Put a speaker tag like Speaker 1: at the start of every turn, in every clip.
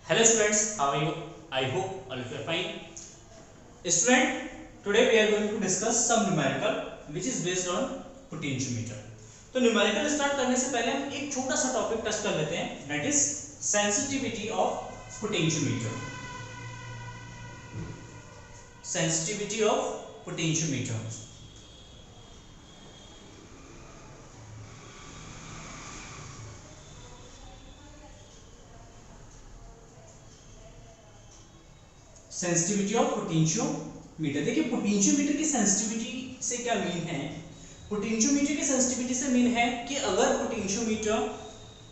Speaker 1: Hello students, how are you? I hope all of you are fine. Student, today we are going to discuss some numerical which is based on potentiometer. तो numerical start करने से पहले हम एक छोटा सा topic touch कर लेते हैं, that is sensitivity of potentiometer. Sensitivity of potentiometer. Sensitivity of potentiometer. देखिए पोटेंशियोमीटर की सेंसिटिविटी से क्या मीन है? पोटेंशियोमीटर की सेंसिटिविटी से मीन है कि अगर पोटेंशियोमीटर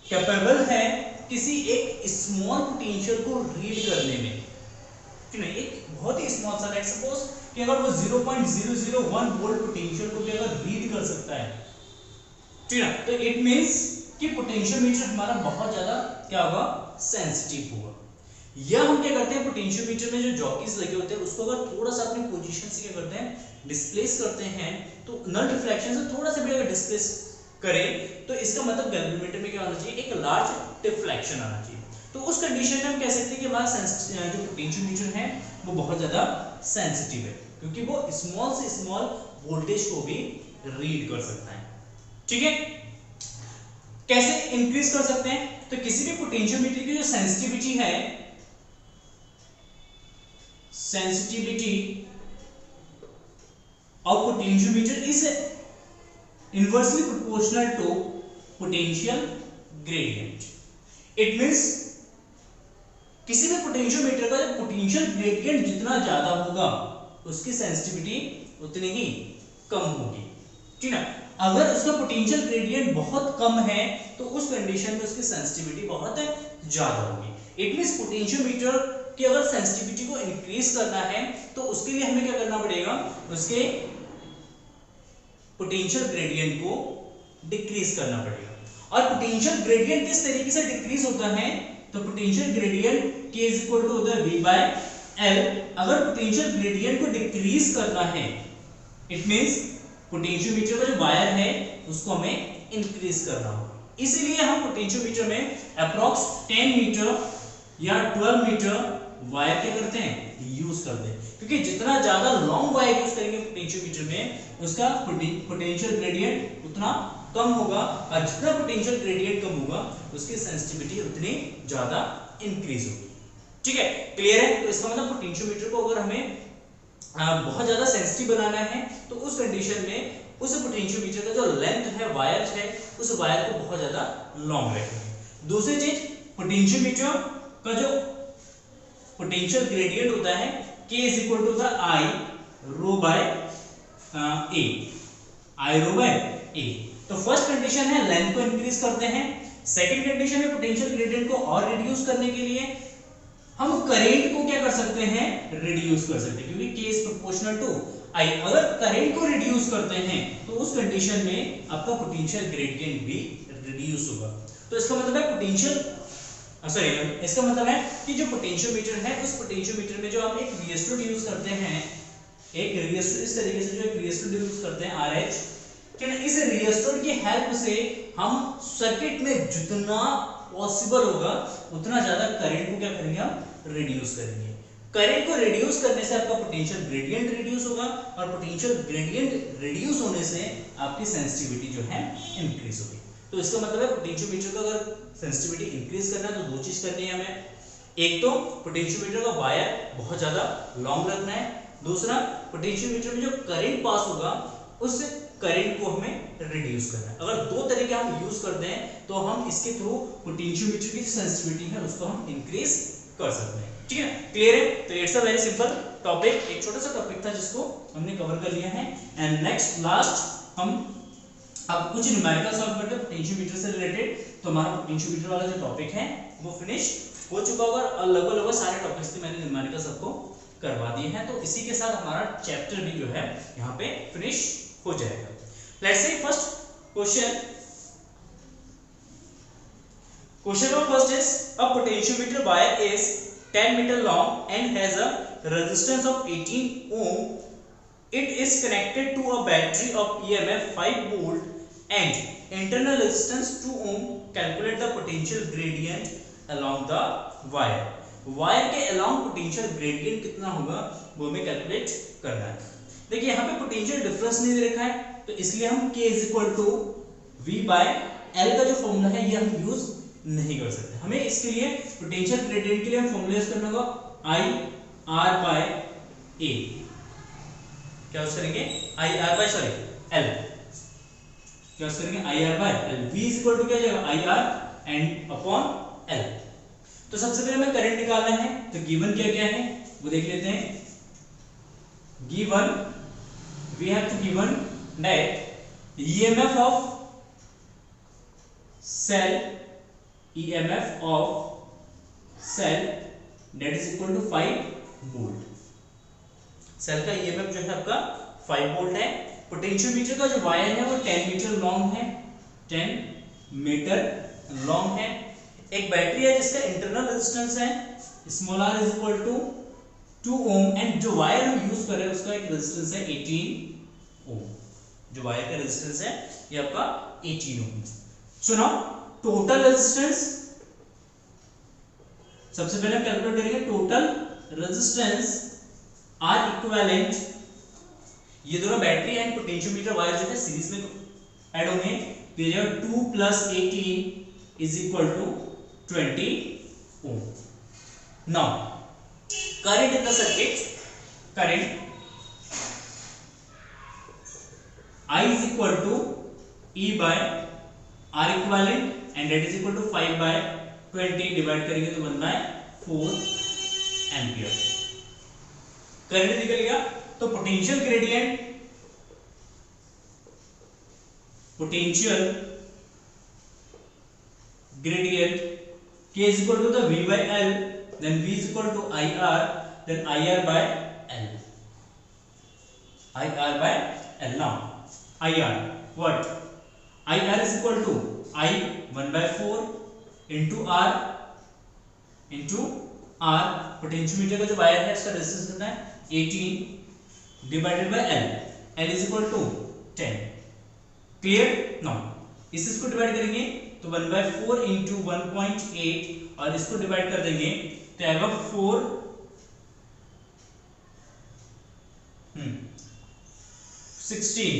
Speaker 1: कैपेबल है किसी एक स्मॉल पोटेंशियल को रीड करने में, ठीक है, एक बहुत ही स्मॉल सा, लेट्स सपोज कि अगर वो 0.001 वोल्ट पोटेंशियल को भी अगर रीड कर सकता है, ठीक है, तो इट मींस कि पोटेंशियोमीटर हमारा बहुत ज्यादा क्या होगा, सेंसिटिव होगा. या हम क्या करते हैं, पोटेंशियोमीटर में जो जॉकीज लगे होते हैं उसको अगर थोड़ा सा अपनी पोजीशन से क्या करते हैं, डिस्प्लेस करते हैं, तो नल रिफ्लेक्शन से थोड़ा सा भी अगर डिस्प्लेस करें तो इसका मतलब गैल्वेनोमीटर में क्या होना चाहिए, एक लार्ज डिफ्लेक्शन आना चाहिए. तो उस कंडीशन में हम कह सकते हैं कि हमारा जो पोटेंशियोमीटर है वो बहुत ज्यादा सेंसिटिव है, क्योंकि वो स्मॉल से स्मॉल वोल्टेज को भी रीड कर सकता है. ठीक है, कैसे इंक्रीज कर सकते हैं? तो किसी भी पोटेंशियोमीटर की जो सेंसिटिविटी है, sensitivity of potentiometer is inversely proportional to potential gradient. It means किसी भी पोटेंशियोमीटर का पोटेंशियल ग्रेडियंट जितना ज्यादा होगा उसकी सेंसिटिविटी उतनी ही कम होगी. ठीक है, अगर उसका पोटेंशियल ग्रेडियंट बहुत कम है तो उस कंडीशन में उसकी सेंसिटिविटी बहुत ज्यादा होगी. इट मींस पोटेंशियोमीटर कि अगर सेंसिटिविटी को इंक्रीज करना है तो उसके लिए हमें क्या करना पड़ेगा, उसके पोटेंशियल ग्रेडियंट को डिक्रीज करना पड़ेगा. और पोटेंशियल ग्रेडियंट किस तरीके से डिक्रीज होता है? तो potential gradient K is equal to होता है V बाय L. अगर पोटेंशियल ग्रेडियंट को डिक्रीज करना है, इट मींस पोटेंशियोमीटर का जो वायर है उसको हमें इंक्रीज करना होगा. इसीलिए हम पोटेंशियोमीटर में अप्रॉक्स 10 मीटर या 12 मीटर वायर क्या करते हैं, यूज करते हैं, क्योंकि जितना ज्यादा लॉन्ग वायर यूज करेंगे पोटेंशियोमीटर में उसका पोटेंशियल ग्रेडियंट उतना कम होगा, और जितना पोटेंशियल ग्रेडियंट कम होगा उसकी सेंसिटिविटी उतनी ज्यादा इंक्रीज होगी. ठीक है, क्लियर है? तो इसका मतलब पोटेंशियोमीटर को अगर हमें बहुत ज्यादा सेंसिटिव बनाना है तो उस कंडीशन में उस पोटेंशियोमीटर का जो लेंथ है, वायर है, उस वायर को बहुत ज्यादा लॉन्ग रखेंगे. दूसरी चीज, पोटेंशियोमीटर का जो पोटेंशियल ग्रेडियंट होता है K इज इक्वल टू होता है I rho by A. I rho by A. तो फर्स्ट कंडीशन है लेंथ को इंक्रीज करते हैं. सेकंड कंडीशन है पोटेंशियल ग्रेडियंट को और रिड्यूस करने के लिए हम करंट को क्या कर सकते हैं, रिड्यूस कर सकते हैं, क्योंकि K is proportional to I. अगर करंट को रिड्यूस करते हैं तो उस कंडीशन में आपका पोटेंशियल ग्रेडियंट भी रिड्यूस होगा. तो इसका मतलब है इसका मतलब है कि जो पोटेंशियोमीटर है उस पोटेंशियोमीटर में जो हम एक रिएस्टोर यूज करते हैं, एक रिएस्टोर इस तरीके से जो एक रिएस्टोर यूज करते हैं RH, ठीक है, इस रिएस्टोर की हेल्प से हम सर्किट में जितना पॉसिबल होगा उतना ज्यादा करंट को क्या करेंगे, हम रिड्यूस करेंगे. करंट को रिड्यूस करने से आपका पोटेंशियल ग्रेडियंट रिड्यूस होगा, और पोटेंशियल ग्रेडियंट रिड्यूस होने से आपकी सेंसिटिविटी जो है इंक्रीज होगी. तो इसका मतलब है पोटेंशियोमीटर का अगर सेंसिटिविटी इंक्रीज करना है तो दो चीज करनी है हमें. एक तो पोटेंशियोमीटर का वायर बहुत ज्यादा लॉन्ग रखना है. दूसरा, पोटेंशियोमीटर में जो करंट पास होगा उस करंट को हमें रिड्यूस करना है. अगर दो तरीके हम यूज करते हैं तो हम इसके थ्रू पोटेंशियोमीटर की सेंसिटिविटी है उसको हम इंक्रीज कर सकते हैं. ठीक है, क्लियर है? तो it's a very simple topic, एक छोटा सा टॉपिक था जिसको हमने कवर कर लिया है. एंड नेक्स्ट लास्ट हम अब कुछ न्यूमेरिकल सॉल्व करते हैं पोटेंशियोमीटर से रिलेटेड. तो हमारा पोटेंशियोमीटर वाला जो टॉपिक है वो फिनिश हो चुका होगा, और लगभग सारे टॉपिक्स के मैंने न्यूमेरिकल सबको करवा दिए हैं. तो इसी के साथ हमारा चैप्टर भी जो है यहाँ पे फिनिश हो जाएगा. Let's say first question number first is a potentiometer wire is 10 metre long and has a resistance of 18 ohm. It is connected to a battery of EMF 5 volt and internal resistance 2 ohm. Calculate the potential gradient along the wire. Wire के along potential gradient कितना होगा वो हमें calculate करना है। देखिए यहाँ पे पोटेंशियल डिफरेंस नहीं दे रखा है, तो इसलिए हम K = V/L का जो फॉर्मूला है ये हम यूज नहीं कर सकते। हमें इसके लिए पोटेंशियल ग्रेडियंट के लिए हम फॉर्मूला यूज करना होगा IR/A। क्या यूज करेंगे? L क्या यूज करेंगे? IR/L। V = क्या जाएगा? IR and upon L। तो सबसे पहले हमें करंट निकालना है, तो गिवन क्या क्या है वो देख लेते हैं। Given we have to given that EMF of cell that is equal to 5 volt. Cell का EMF जो है आपका 5 वोल्ट है। पोटेंशियोमीटर का जो वायर है वो 10 मीटर लॉन्ग है, 10 मीटर लॉन्ग है। एक बैटरी है जिसका इंटरनल रेजिस्टेंस है r = 2 ओम एंड जो वायर हम यूज कर रहे हैं उसका एक रेजिस्टेंस है 18 ओम। जो वायर का रेजिस्टेंस है ये आपका 18 ओम। सो नाउ टोटल रेजिस्टेंस, सबसे पहले हम कैलकुलेट करेंगे टोटल रेजिस्टेंस R इक्विवेलेंट। ये दोनों बैटरी एंड पोटेंशियोमीटर वायर जो है सीरीज में ऐड होंगे, तो ये 2 + 18 = 20 ohm. Now current in the circuit, current I is equal to E/R equivalent and that is equal to 5/20 divide करेंगे तो 1/4 एम्पियर। करंट निकल गया, तो potential gradient K is equal to the V/L, then V is equal to IR, then IR/L. IR/L. Now IR what? IR is equal to I 1/4 into R potentiometer का जो wire है इसका resistance कितना है 18 divided by L। L is equal to 10। Clear? Now इसको divide करेंगे तो 1/4 into 1.8 और इसको डिवाइड कर देंगे तो आएगा 4 16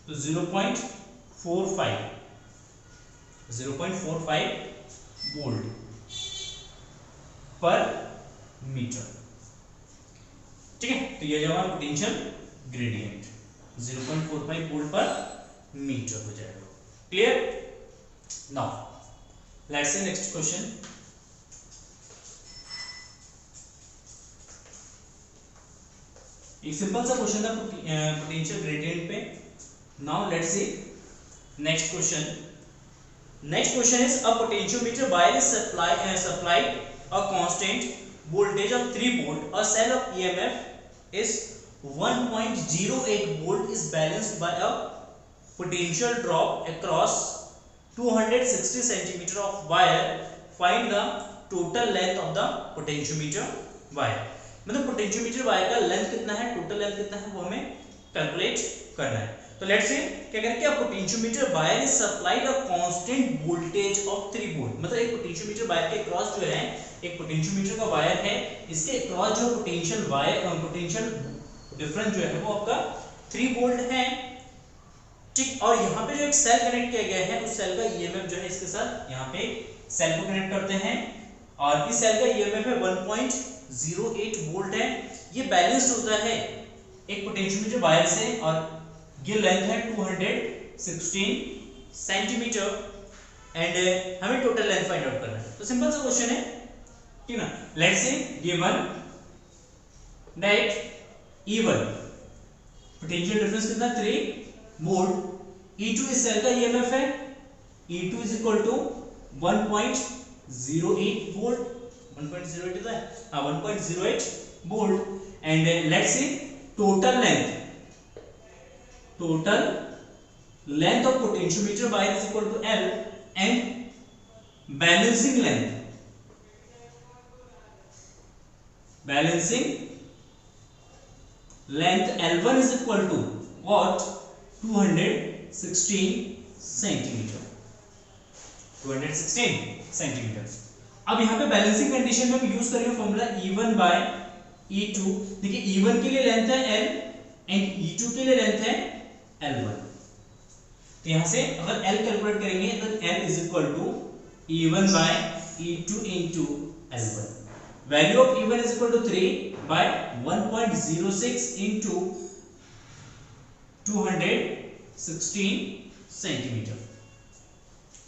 Speaker 1: तो 0.45 वोल्ट पर मीटर। ठीक है, तो ये जो हमारा पोटेंशियल ग्रेडियंट 0.45 वोल्ट पर मीटर हो जाएगा। Clear? Now let's see next question. एक सिंपल सा क्वेश्चन था पोटेंशियल ग्रेडियंट पे। Now let's see next question. Next question is a potentiometer wire is supplied a constant voltage of 3 volt. A cell of EMF is 1.08 volt is balanced by a potential drop across 260 centimeter of wire. Find the total length of the potentiometer wire. मतलब potentiometer wire का length कितना है, total length कितना है वो हमें calculate करना है। तो लेट्स से क्या करें कि अ potentiometer wire is supplied a constant voltage of 3 volt. मतलब एक पोटेंशियोमीटर वायर के क्रॉस जो है, एक पोटेंशियोमीटर का वायर है, इसके क्रॉस जो पोटेंशियल डिफरेंस जो है वो आपका 3 वोल्ट है। ठीक, और यहाँ पे जो एक सेल कनेक्ट किया गया है उस सेल का ईएमएफ जो है इसके साथ यहाँ पे सेल को कनेक्ट करते हैं और इस सेल का ईएमएफ है 1.08 वोल्ट है। ये बैलेंस्ड होता है एक पोटेंशियोमीटर वायर से और ये लेंथ है 216 सेंटीमीटर एंड हमें टोटल लेंथ फाइंड आउट करना है। तो सिंपल सा क्वेश्चन है, ठीक ना। Let's say given that E1 potential difference कितना 3 वोल्ट, E2 इस सेल का ईएमएफ है, E2 is equal to 1.08 volt, 1.08 है, हाँ 1.08 volt and let's see total length of potentiometer wire is equal to L and balancing length L1 is equal to what? 216 centimetre. अब यहाँ पे balancing condition में हम use करेंगे formula E1 by E2। देखिए E1 के लिए लेंथ है L एंड E2 के लिए लेंथ है L1। तो यहाँ से अगर L कैलकुलेट करेंगे तो L is equal to E1 by E2 into L1। Value of E1 is equal to 3 by 1.06 into 216 centimetre.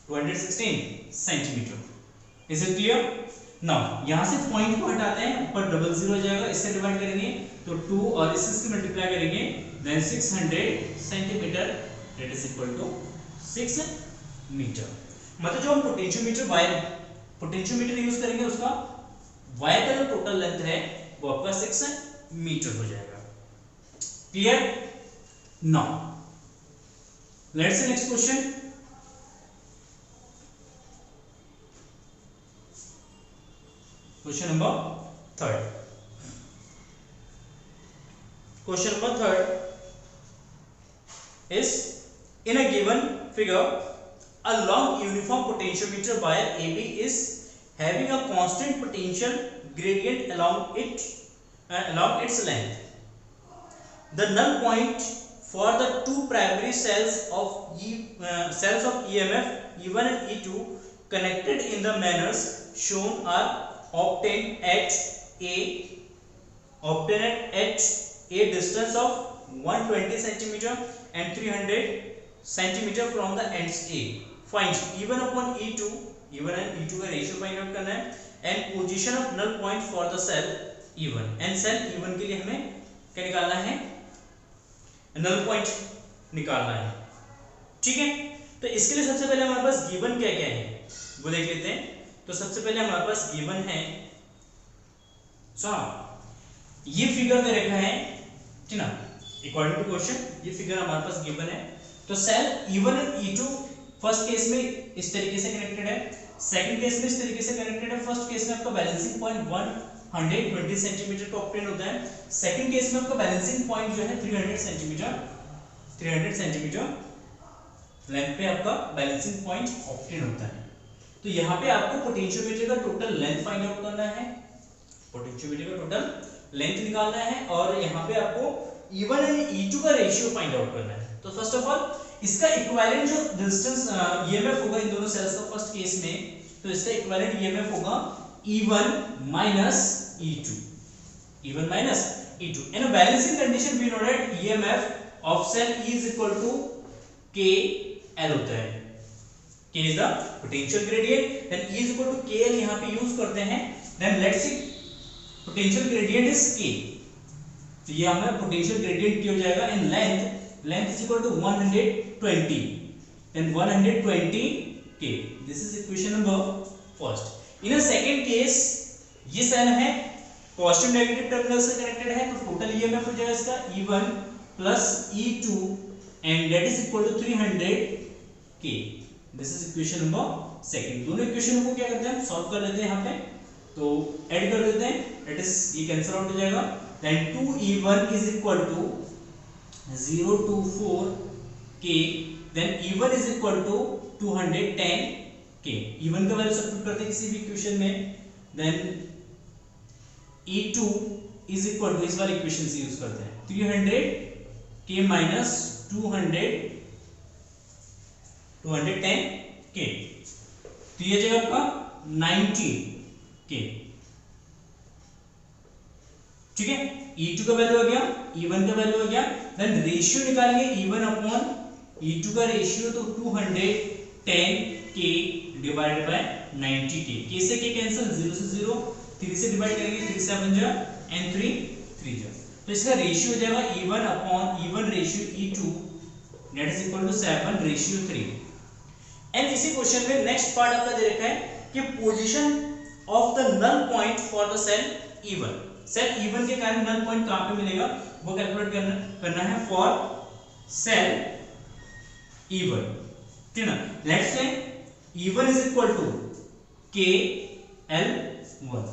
Speaker 1: 216 centimetre. Is it clear? Now यहां से पॉइंट को हटाते हैं, ऊपर डबल जीरो हो जाएगा, इससे डिवाइड करेंगे तो 2 और इससे मल्टीप्लाई करेंगे then 600 centimetre that is equal to 6 metre. मतलब जो हम पोटेंशियोमीटर यूज करेंगे उसका वायर का जो टोटल लेंथ है वो आपका 6 मीटर हो जाएगा। Clear? Now let's see next question. Question number 3rd. Question number 3rd is in a given figure a long uniform potentiometer wire AB is having a constant potential gradient along its length. The null point for the two primary cells of EMF E1 and E2 connected in the manners shown are obtained at a distance of 120 centimeter and 300 centimeter from the ends A. Find E1 upon E2, E1 and E2 का ratio find out करना है and position of null point for the cell E1 and cell E1 के लिए हमें क्या निकालना है? null point निकालना है। ठीक है, तो इसके लिए सबसे पहले हमारे पास गिवन क्या क्या है वो देख लेते हैं। तो सबसे पहले हमारे पास गिवन है, ये फिगर दे रखा है, ठीक ना, अकॉर्डिंग टू क्वेश्चन ये फिगर हमारे पास गिवन है। तो सेल E1 और E2 फर्स्ट केस में इस तरीके से कनेक्टेड है, सेकंड केस में इस तरीके से कनेक्टेड है। फर्स्ट केस में आपका बैलेंसिंग पॉइंट 120 सेंटीमीटर पे ऑब्टेन होता है, सेकंड केस में आपका बैलेंसिंग पॉइंट जो है 300 सेंटीमीटर लेंथ पे आपका बैलेंसिंग पॉइंट ऑब्टेन होता है। तो यहाँ पे आपको पोटेंशियोमीटर का टोटल लेंथ फाइंड आउट करना है, पोटेंशियोमीटर का टोटल लेंथ निकालना है और यहाँ पे आपको E1 और E2 का रेशियो फाइंड आउट करना है। तो फर्स्ट ऑफ ऑल इसका इक्विवेलेंट जो डिस्टेंस EMF होगा इन दोनों सेल्स का फर्स्ट केस में, तो इसका इक्विवेलेंट EMF होगा E1 minus E2, E1 minus E2। In a balancing condition we know that EMF of cell E is equal to KL होता है। K is the potential gradient, then E is equal to KL यहाँ पे use करते हैं। Then let's see potential gradient is K, तो ये हमारा potential gradient क्या हो जाएगा in length is equal to 120, then 120 K। This is equation number first। In a second case ये सेल है पॉजिटिव नेगेटिव टर्मिनल से कनेक्टेड है, तो टोटल EMF हो जाएगा इसका E1 plus E2 and that is equal to 300 K। This is equation number second. दोनों equation को क्या करते हैं हम सॉल्व कर लेते हैं यहाँ पे, तो ऐड कर देते हैं, दैट इज ये कैंसिल आउट हो जाएगा। Then 2E1 is equal to 024 K, then E1 is equal to 210 K। E1 का वैल्यू सब्स्टिट्यूट करते हैं किसी भी इक्वेशन में, then E2 is equal to इस वाली इक्वेशन से यूज करते हैं 300 K माइनस 210 K, तो ये जाएगा आपका 90 K। ठीक है, E2 का वैल्यू आ गया, E1 का वैल्यू आ गया, देन रेशियो निकालेंगे E1 अपॉन E2 का रेशियो, तो 210 K divided by 90 K। K से K कैंसिल, 0 से 0, 3 से डिवाइड करेंगे, 3 7 जा एंड 3 जा, तो इसका रेशियो हो जाएगा E1 upon E1 ratio E2 that is equal to 7 ratio 3। And इसी क्वेश्चन में नेक्स्ट पार्ट आपका दे रखा है कि position of the null point for the cell E1। Cell E1 के कारण नल पॉइंट कहां पे मिलेगा वो कैलकुलेट करना है फॉर सेल E1, ठीक है ना। Let's say E1 is equal to KL1।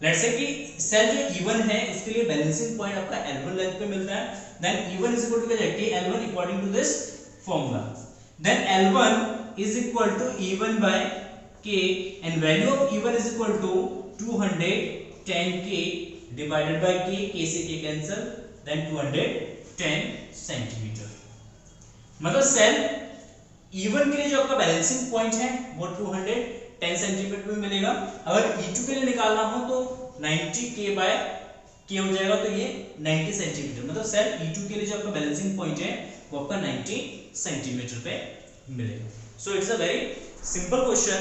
Speaker 1: Let's say कि सेल जो E1 है इसके लिए बैलेंसिंग पॉइंट आपका L1 लेंथ पे मिलता है, then E1 is equal to KL1 according to this formula, then L1 is equal to E1 by k and value of E1 is equal to 210k divided by k से k cancel, then 210 centimetre. मतलब cell E1 के लिए जो आपका balancing point है वो 210 centimetre में मिलेगा। अगर E2 के लिए निकालना हो तो 90k बाय k हो जाएगा, तो ये 90 सेंटीमीटर। मतलब सेल E2 के लिए जो आपका बैलेंसिंग पॉइंट है वो आपका 90 सेंटीमीटर पे मिलेगा। So it's a very simple question.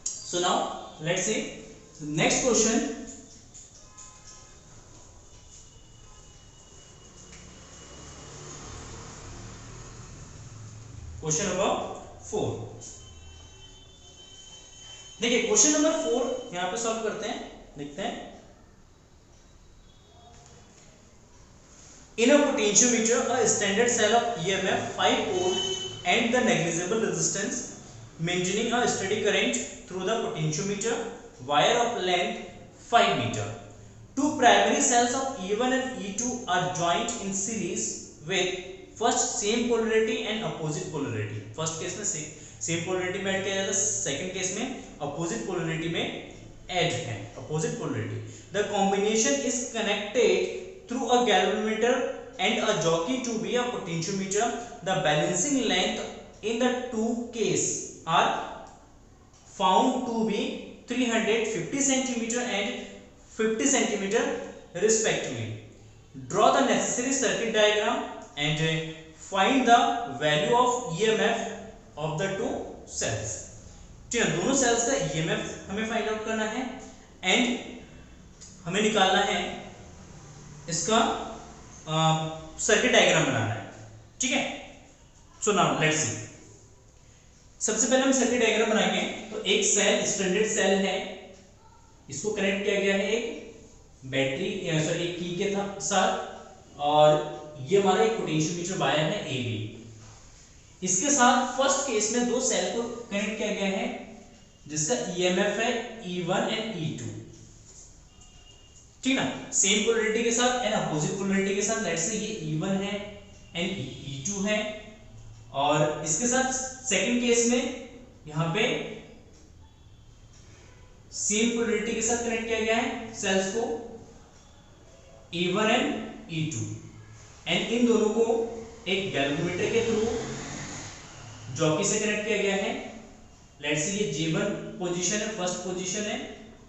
Speaker 1: So now let's see next question. Question number 4। देखिए क्वेश्चन नंबर 4 यहां पे सॉल्व करते हैं, देखते हैं। In a potentiometer, a standard cell of EMF 5 volt and the negligible resistance, maintaining a steady current through the potentiometer wire of length 5 meter. Two primary cells of E1 and E2 are joined in series with first same polarity and opposite polarity. First case में same polarity में add किया जाता है, second case में opposite polarity में add है, opposite polarity. The combination is connected through a galvanometer and a jockey to be a potentiometer. The balancing length in the two cases are found to be 350 centimeter and 50 centimeter respectively. Draw the necessary circuit diagram and find the value of EMF of the two cells. ठीक है, दोनों sales का EMF हमें find out करना है and हमें निकालना है इसका सर्किट डायग्राम बनाना है। ठीक है, सो नाउ लेट्स सी। सबसे पहले हम सर्किट डायग्राम बनाएंगे। तो एक सेल स्टैंडर्ड सेल है, इसको कनेक्ट किया गया है एक बैटरी सॉरी एक की के साथ, और ये हमारा एक पोटेंशियोमीटर वायर है AB। इसके साथ फर्स्ट केस में दो सेल को कनेक्ट किया गया है जिसका EMF है E1 एंड E2। ठीक ना, सेम पोलैरिटी के साथ एंड अपोजिट पोलैरिटी के साथ। लेट्स से ये E1 है एंड E2 है, और इसके साथ सेकंड केस में यहां पे सेम पोलैरिटी के साथ कनेक्ट किया गया है सेल्स को E1 and E2, and in दोनों को एक गैल्वेनोमीटर के थ्रू जॉकी से कनेक्ट किया गया है। लेट्स से ये J1 पोजीशन है, फर्स्ट पोजीशन है,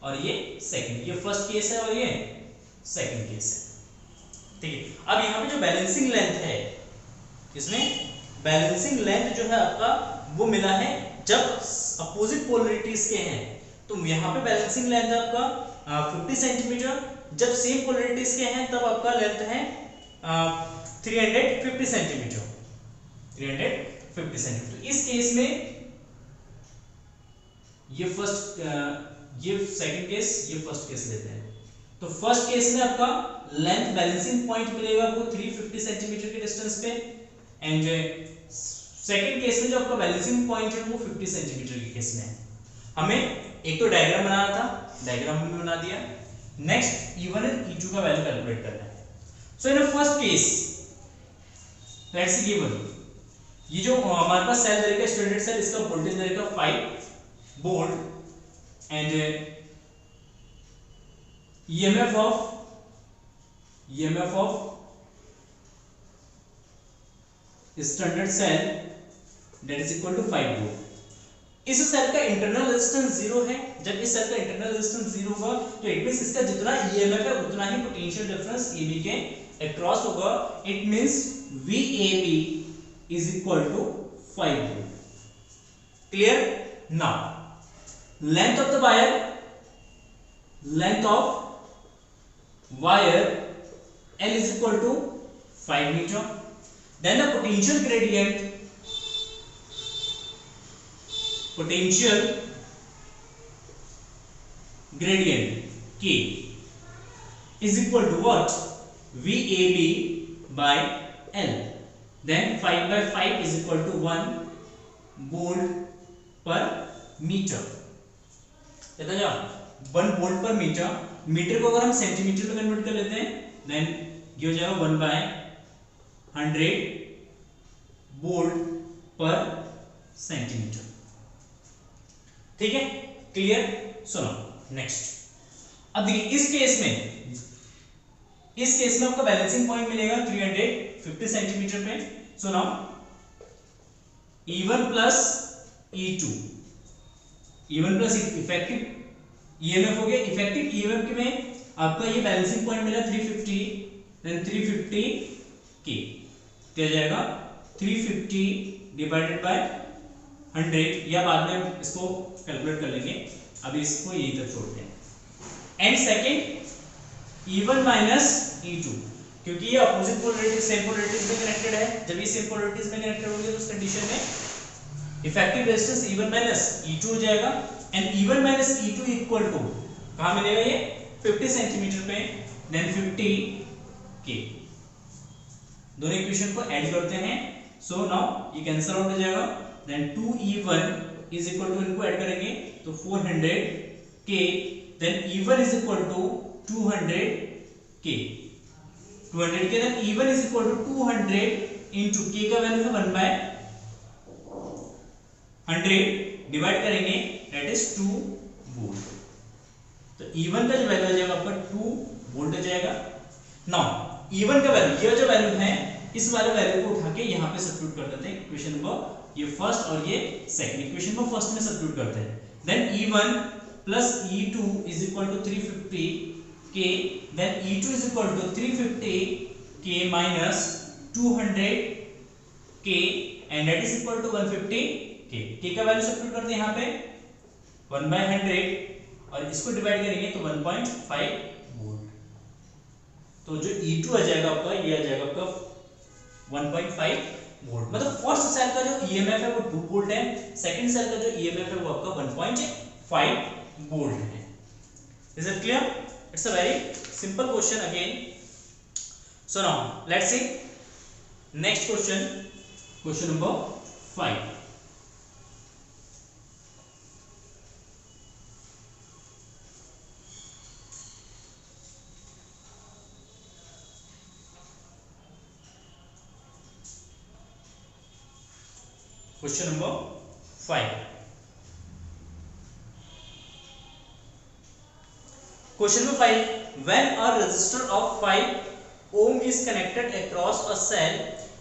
Speaker 1: और ये सेकंड, ये फर्स्ट केस है और ये सेकंड केस है। ठीक है, अब यहाँ पे जो बैलेंसिंग लेंथ है, इसमें बैलेंसिंग लेंथ जो है आपका वो मिला है जब अपोजिट पोलैरिटीज के हैं। तो यहाँ पे बैलेंसिंग लेंथ है आपका 50 सेंटीमीटर, जब सेम पोलैरिटीज के हैं तब आपका लेंथ है 350 सेंटीमीटर। 350 सेंटीमीटर। इस केस में ये फर्स्ट ये सेकंड केस, ये फर्स्ट केस लेते हैं। तो फर्स्ट केस में आपका लेंथ बैलेंसिंग पॉइंट मिलेगा आपको 350 सेंटीमीटर के डिस्टेंस पे, एंड सेकंड केस में जो आपका बैलेंसिंग पॉइंट है वो 50 सेंटीमीटर के केस में है। हमें एक तो डायग्राम बनाना था, डायग्राम हमने बना दिया। नेक्स्ट E1 एंड E2 का वैल्यू कैलकुलेट करना है। So in first case let's say given, ये जो हमारे पास सेल रहेगा स्टैंडर्ड सेल, इसका वोल्टेज रहेगा 5 volt and EMF of standard cell that is equal to 5 volt. इस सेल का इंटरनल रेजिस्टेंस 0 है। जब इस सेल का इंटरनल रेजिस्टेंस 0 होगा तो इट मींस इसका जितना EMF है उतना ही पोटेंशियल डिफरेंस AB के अक्रॉस होगा। It means VAB is equal to 5 volt. Clear? Now length of the wire, length of wire L is equal to 5 meter. Then the potential gradient K is equal to what? VAB by L. Then 5 by 5 is equal to 1 volt per meter. कहता जा 1 volt पर metre. Metre को अगर हम centimetre में convert कर लेते हैं देन ये हो जाएगा 1 बाय 100 वोल्ट पर सेंटीमीटर। ठीक है, क्लियर। सुनो नेक्स्ट। अब देखिए इस केस में आपका बैलेंसिंग पॉइंट मिलेगा 350 सेंटीमीटर पे। So now E1 plus E2, E1 plus effective EMF हो गया। इफेक्टिव ईएमएफ में आपका ये बैलेंसिंग पॉइंट मिला 350, देन 350 के क्या जाएगा 350 डिवाइडेड बाय 100, या बाद में इसको कैलकुलेट कर लेंगे, अभी इसको यही तक छोड़ते हैं। And second E1 minus E2, क्योंकि ये अपोजिट पोलैरिटी सेम पोलैरिटीज में कनेक्टेड है। जब ये सेम पोलैरिटीज में कनेक्टेड होंगे तो उस कंडीशन में effective resistance E1 minus E2 हो जाएगा। And E1 minus E2 equal to कहां मिलेगा ये 50 सेंटीमीटर पे, देन 50 के। दोनों इक्वेशन को ऐड करते हैं। सो नाउ ये कैंसिल आउट हो जाएगा, then 2E1 is equal to, इनको ऐड करेंगे तो 400 के, then E1 is equal to 200 K, 200 K, then E1 is equal to 200 into K का वैल्यू है 1/100 डिवाइड करेंगे, दैट इज 2 वोल्ट। तो E1 का जो वैल्यू हो जाएगा आपका 2 वोल्ट हो जाएगा। नाउ E1 का वैल्यू, ये जो वैल्यू है इस वाले वैल्यू को उठा के यहां पे सब्स्टिट्यूट कर देते हैं इक्वेशन नंबर ये फर्स्ट और ये सेकंड, इक्वेशन को फर्स्ट में सब्स्टिट्यूट करते हैं। Then E1 plus E2 is equal to 350 K, then E2 is equal to 350 के minus 200 K, and that is equal to 150 K का वैल्यू सब्स्टिट्यूट करते हैं यहाँ पे 1/100 और इसको डिवाइड करेंगे तो 1.5 वोल्ट। तो जो E2 आ जाएगा आपका, ये आ जाएगा आपका 1.5 वोल्ट। मतलब फर्स्ट सेल का जो ईएमएफ है वो 2 वोल्ट है, सेकंड सेल का जो ईएमएफ है वो आपका 1.5 वोल्ट है। Is it clear? It's a very simple question again. So now let's see next question, question number 5। Question number 5. Question number 5. When a resistor of 5 ohm is connected across a cell,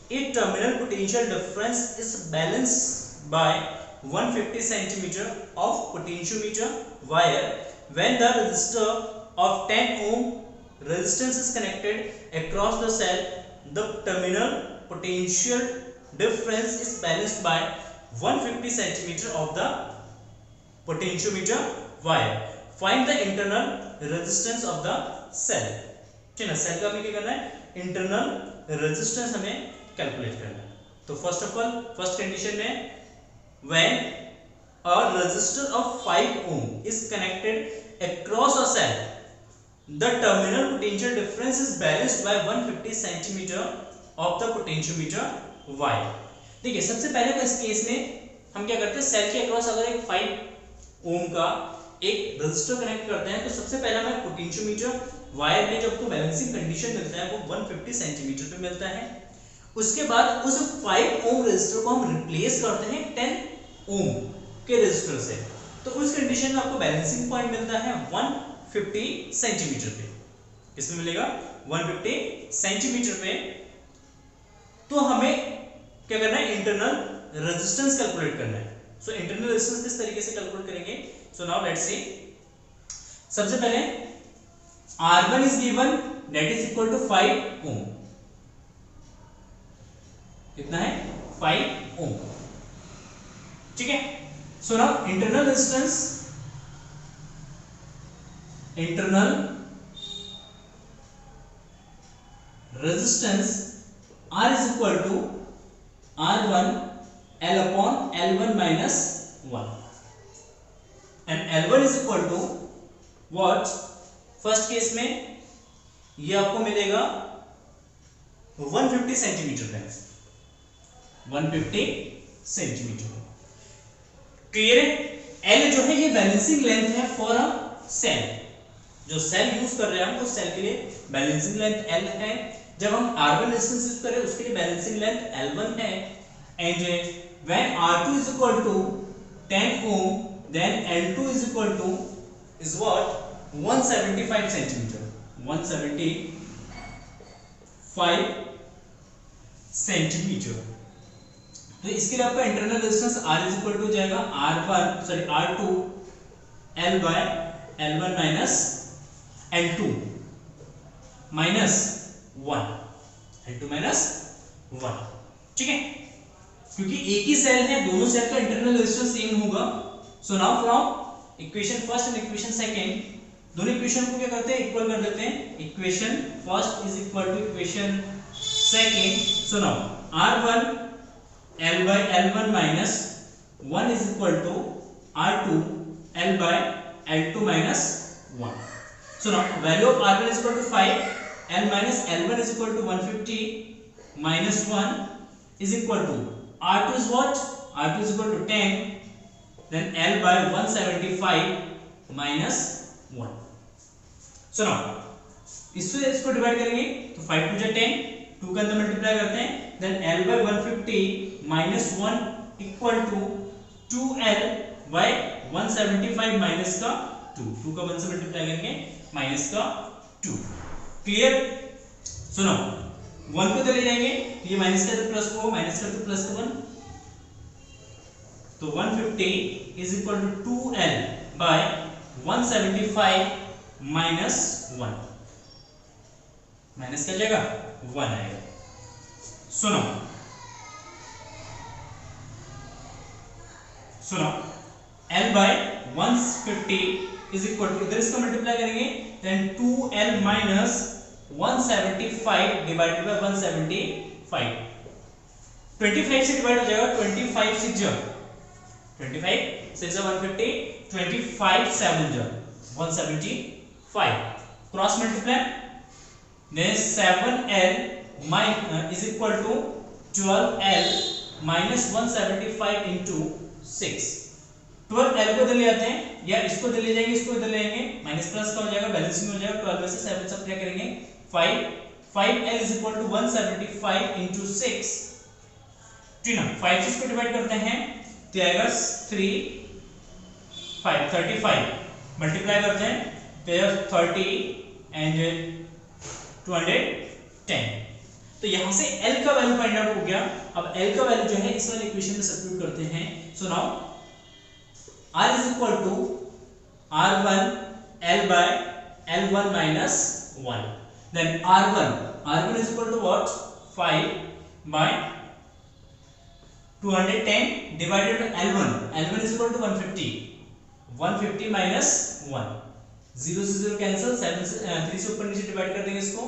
Speaker 1: its terminal potential difference is balanced by 150 centimeter of potentiometer wire. When the resistor of 10 ohm resistance is connected across the cell, the terminal potential difference is balanced by 150 centimeter of the potentiometer wire. Find the internal resistance of the cell. ठीक है, cell का हमें क्या करना है, internal resistance हमें calculate करना है। तो first of all first condition में when a resistor of 5 ohm is connected across a cell, the terminal potential difference is balanced by 150 centimeter of the potentiometer wire. देखिए सबसे पहले तो इस केस में हम क्या करते हैं, सेल के अक्रॉस अगर एक 5 ओम का एक रेजिस्टर कनेक्ट करते हैं तो सबसे पहला हमें पोटेंशियोमीटर वायर में जब तो बैलेंसिंग कंडीशन मिलता है वो 150 सेंटीमीटर पे मिलता है। उसके बाद उस 5 ओम रेजिस्टर को हम रिप्लेस करते हैं 10 ओम के रेजिस्टर से, तो उस कंडीशन में आपको बैलेंसिंग पॉइंट मिलता है 150 सेंटीमीटर पे। किसमें मिलेगा 150 सेंटीमीटर पे। तो हमें क्या करना है, इंटरनल रेजिस्टेंस कैलकुलेट करना है। सो इंटरनल रेजिस्टेंस किस तरीके से कैलकुलेट करेंगे, सो नाउ लेट्स सी। सबसे पहले R1 is given that is equal to 5 ohm, कितना है 5 ओम, ठीक है। So now internal resistance, internal resistance R is equal to R1 L upon L1 minus 1 and L1 is equal to what, first case में ये आपको मिलेगा 150 centimetre पे, 150 centimetre. Clear है? L जो है ये बैलेंसिंग लेंथ है फॉर अ सेल, जो सेल यूज कर रहे हैं हम उस सेल के लिए बैलेंसिंग लेंथ L है। जब हम R1 रेजिस्टेंस यूज करें उसके लिए बैलेंसिंग लेंथ L1 है। And when R2 is equal to 10 ohm then L2 is equal to is what 175 centimeter, 175 centimetre. तो इसके लिए आपका internal resistance R is equal to जाएगा R2 L by L1 minus L2 minus 1, L2 minus 1, ठीक है, क्योंकि एक ही cell है, दोनों सेल का इंटरनल रेजिस्टेंस सेम होगा। So now from equation first and equation second, दोनों इक्वेशन को क्या करते हैं, इक्वल कर देते हैं। Equation first is equal to equation second. So now R1 L by L1 minus 1 is equal to R2 L by L2 minus 1. So now value of R1 is equal to 5, L minus L1 is equal to 150 minus 1 is equal to R2 is what? R2 is equal to 10, then L by 175 minus 1. So now इसको divide करेंगे तो 5 to 10, 2 का अंदर multiply करते हैं, then L by 150 minus 1 equal to 2L by 175 minus का 2, 2 का 1 से मल्टीप्लाई करेंगे माइनस का 2, क्लियर। सुनो 1 को चले जाएंगे तो ये माइनस का तो प्लस को, माइनस का तो प्लस का 1, तो 150 is equal to 2L by 175 minus 1, minus का जगह 1 आएगा। सुनो L by 150 is equal to, इधर इसका मल्टीप्लाई करेंगे then 2L minus 175 divided by 175, 25 से डिवाइड हो जाएगा, 25 6 जा 150, 25 7 जा 175, cross multiply, then 7L is equal to 12L minus 175 into 6, 12L को इधर ले आते हैं या इसको इधर ले जाएंगे, इसको इधर ले आएंगे, माइनस प्लस का हो जाएगा, बैलेंसिंग हो जाएगा, 12 में से 7 सब्ट्रैक्ट करेंगे, 5L is equal to 175 into 6, ठीक ना, 5 से इसको डिवाइड करते हैं तो आएगा 35, मल्टीप्लाई करते हैं तो 30 एंड 210, तो यहां से L का वैल्यू फाइंड आउट हो गया। अब L का वैल्यू जो है इस वाले इक्वेशन में सब्स्टिट्यूट करते हैं। So now R is equal to R1 L by L1 minus 1, then R1 is equal to what? 5 by 210 divided by L1 is equal to 150 minus 1, 0 से 0 कैंसिल, 7 से 3 से ऊपर नीचे डिवाइड कर देंगे इसको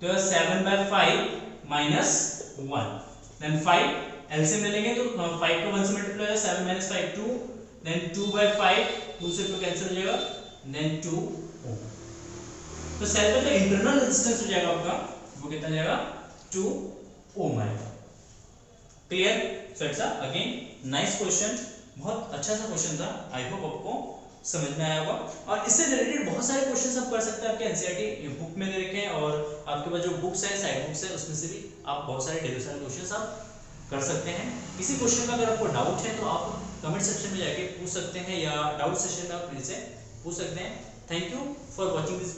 Speaker 1: तो 7 by 5 minus 1, then 5 L से मिलेंगे तो 5 को 1 से मल्टीप्लाई होगा, 7 minus 5 2, then 2 by 5 2 से 2 कैंसिल हो जाएगा, then 2 ओम। तो सेल का जो इंटरनल रेजिस्टेंस हो जाएगा आपका वो कितना जाएगा 2 ओम आएगा, clear. So it's again nice question, बहुत अच्छा सा क्वेश्चन था, आई होप आपको समझ में आया होगा। और इससे रिलेटेड बहुत सारे क्वेश्चंस आप कर सकते हैं, आपके एनसीईआरटी बुक में दे रखे हैं और आपके पास जो बुक्स है, साइड बुक्स है, उसमें से भी आप बहुत सारे ढेर सारे क्वेश्चंस आप कर सकते हैं। किसी क्वेश्चन का अगर आपको डाउट है तो आप कमेंट सेक्शन में जाके पूछ सकते हैं या डाउट सेशन में आप मेरे से पूछ सकते हैं। Thank you for watching this.